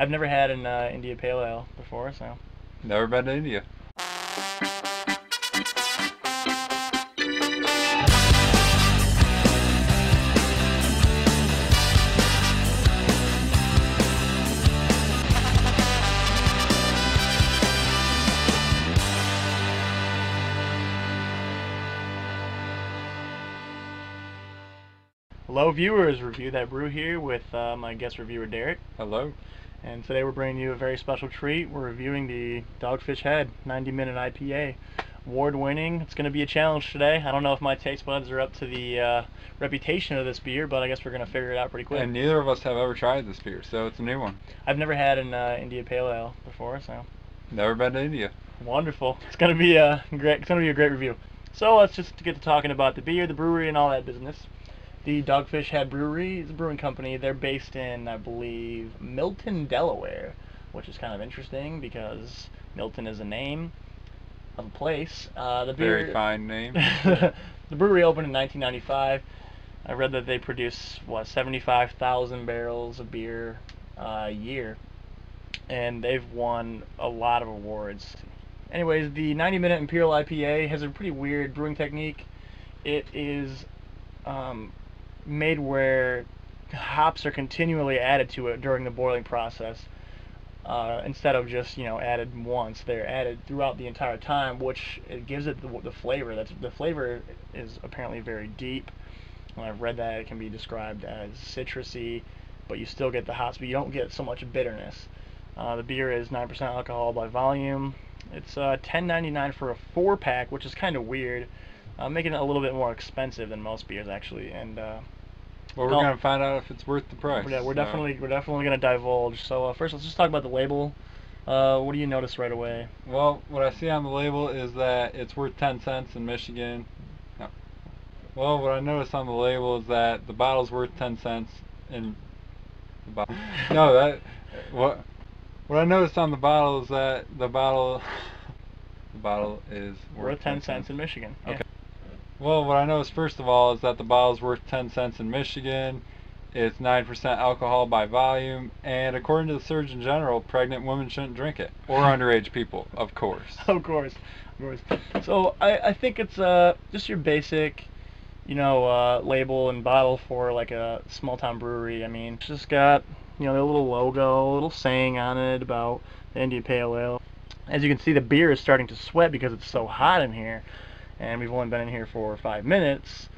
I've never had an India Pale Ale before, so. Never been to India. Hello viewers, Review That Brew here with my guest reviewer Derek. Hello. And today we're bringing you a very special treat. We're reviewing the Dogfish Head 90-minute IPA. Award-winning. It's going to be a challenge today. I don't know if my taste buds are up to the reputation of this beer, but I guess we're going to figure it out pretty quick. And neither of us have ever tried this beer, so it's a new one. I've never had an India Pale Ale before, so. Never been to India. Wonderful. It's going to be a great. It's going to be a great review. So let's just get to talking about the beer, the brewery, and all that business. The Dogfish Head Brewery is a brewing company. They're based in, I believe, Milton, Delaware, which is kind of interesting because Milton is a name of a place. The beer, Very fine name. The brewery opened in 1995. I read that they produce, 75,000 barrels of beer a year, and they've won a lot of awards. Anyways, the 90-minute Imperial IPA has a pretty weird brewing technique. It is made where hops are continually added to it during the boiling process. Instead of just added once, they're added throughout the entire time, which it gives it the flavor. The flavor is apparently very deep. When I've read that, it can be described as citrusy, but you still get the hops, but you don't get so much bitterness. The beer is 9% alcohol by volume. It's $10.99 for a 4-pack, which is kind of weird. Making it a little bit more expensive than most beers, actually. And well, we're gonna find out if it's worth the price. Yeah, we're definitely gonna divulge. So first, let's just talk about the label. What do you notice right away? Well, what I see on the label is that it's worth 10 cents in Michigan. No. Well, what I noticed on the label is that the bottle's worth 10 cents in the bottle. No, that what I noticed on the bottle is that the bottle is worth 10 cents in Michigan. Yeah. Okay. Well, what I noticed first of all is that the bottle is worth 10 cents in Michigan. It's 9% alcohol by volume, and according to the Surgeon General, pregnant women shouldn't drink it, or underage people, of course. Of course. So I think it's just your basic, label and bottle for like a small town brewery. I mean, it's just got their little logo, a little saying on it about the India Pale Ale. As you can see, the beer is starting to sweat because it's so hot in here, and we've only been in here for 5 minutes.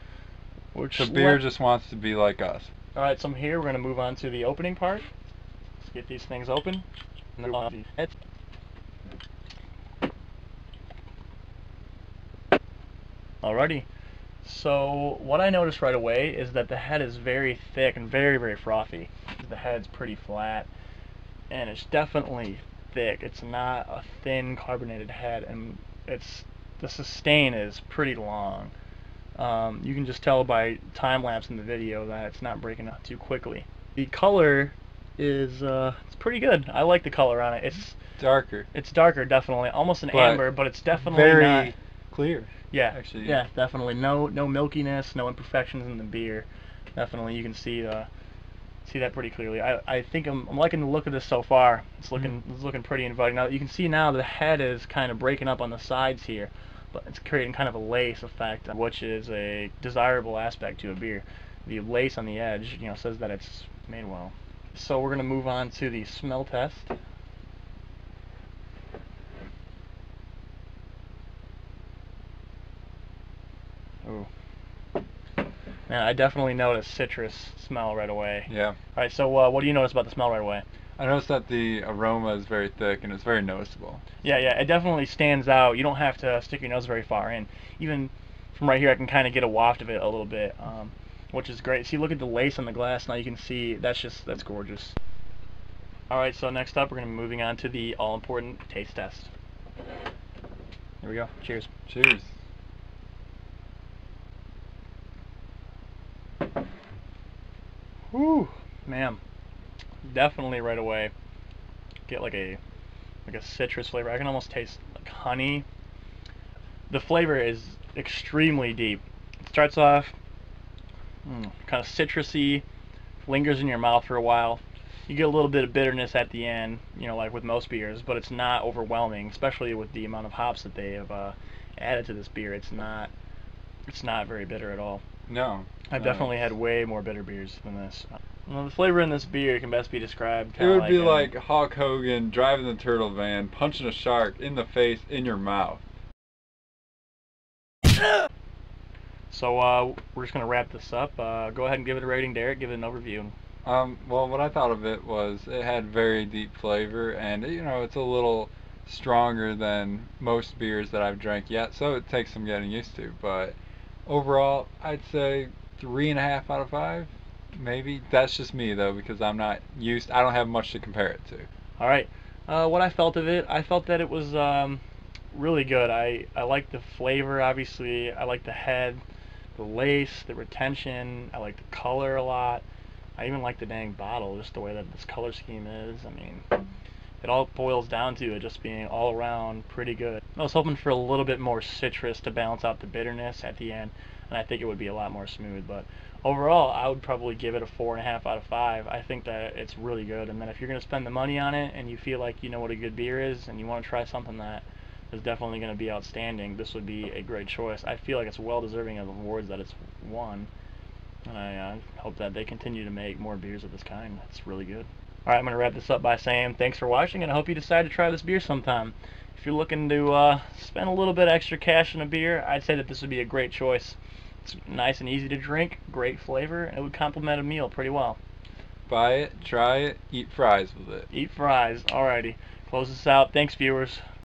Which the beer just wants to be like us. Alright, so from here we're going to move on to the opening part. Let's get these things open. Alrighty. So what I noticed right away is that the head is very thick and very, very frothy. The head's pretty flat, and it's definitely thick. It's not a thin carbonated head, and the sustain is pretty long. You can just tell by time lapse in the video that it's not breaking up too quickly. The color is it's pretty good. I like the color on it. It's darker. It's darker, definitely, almost an amber, but it's definitely very not clear. Yeah, actually. Yeah, definitely. No milkiness, no imperfections in the beer. Definitely, you can see that pretty clearly. I think I'm liking the look of this so far. It's looking pretty inviting. Now you can see now the head is kind of breaking up on the sides here, but it's creating kind of a lace effect, which is a desirable aspect to a beer. The lace on the edge, says that it's made well. So we're gonna move on to the smell test. Ooh. Man, I definitely noticed citrus smell right away. Yeah. Alright, so what do you notice about the smell right away? I noticed that the aroma is very thick and it's very noticeable. Yeah, it definitely stands out. You don't have to stick your nose very far in. Even from right here, I can kind of get a waft of it a little bit, which is great. See, look at the lace on the glass. Now you can see that's gorgeous. Alright, so next up, we're going to be moving on to the all-important taste test. Here we go. Cheers. Cheers. Whew, man, definitely right away get like a citrus flavor. I can almost taste like honey. The flavor is extremely deep. It starts off kind of citrusy, lingers in your mouth for a while. you get a little bit of bitterness at the end, like with most beers, but it's not overwhelming, especially with the amount of hops that they have added to this beer. It's not very bitter at all. No. I've No, definitely had way more bitter beers than this. Well, the flavor in this beer can best be described it kind of would be like like Hulk Hogan driving the turtle van, punching a shark in the face in your mouth. So we're just gonna wrap this up. Go ahead and give it a rating, Derek. Give it an overview. Well, what I thought of it was it had very deep flavor, and it's a little stronger than most beers that I've drank yet, so it takes some getting used to. But overall, I'd say 3.5 out of 5, maybe. That's just me though, because I'm not used. I don't have much to compare it to. All right. What I felt of it, I felt that it was really good. I like the flavor, obviously. I like the head, the lace, the retention. I like the color a lot. I even like the dang bottle, just the way that this color scheme is. I mean, it all boils down to it just being all around pretty good. I was hoping for a little bit more citrus to balance out the bitterness at the end, and I think it would be a lot more smooth. But overall, I would probably give it a 4.5 out of 5. I think that it's really good. And then if you're going to spend the money on it and you feel like you know what a good beer is and you want to try something that is definitely going to be outstanding, this would be a great choice. I feel like it's well deserving of the awards that it's won. And I hope that they continue to make more beers of this kind. It's really good. Alright, I'm going to wrap this up by saying thanks for watching, and I hope you decide to try this beer sometime. If you're looking to spend a little bit extra cash on a beer, I'd say that this would be a great choice. It's nice and easy to drink, great flavor, and it would complement a meal pretty well. Buy it, try it, eat fries with it. Eat fries. Alrighty. Close this out. Thanks, viewers.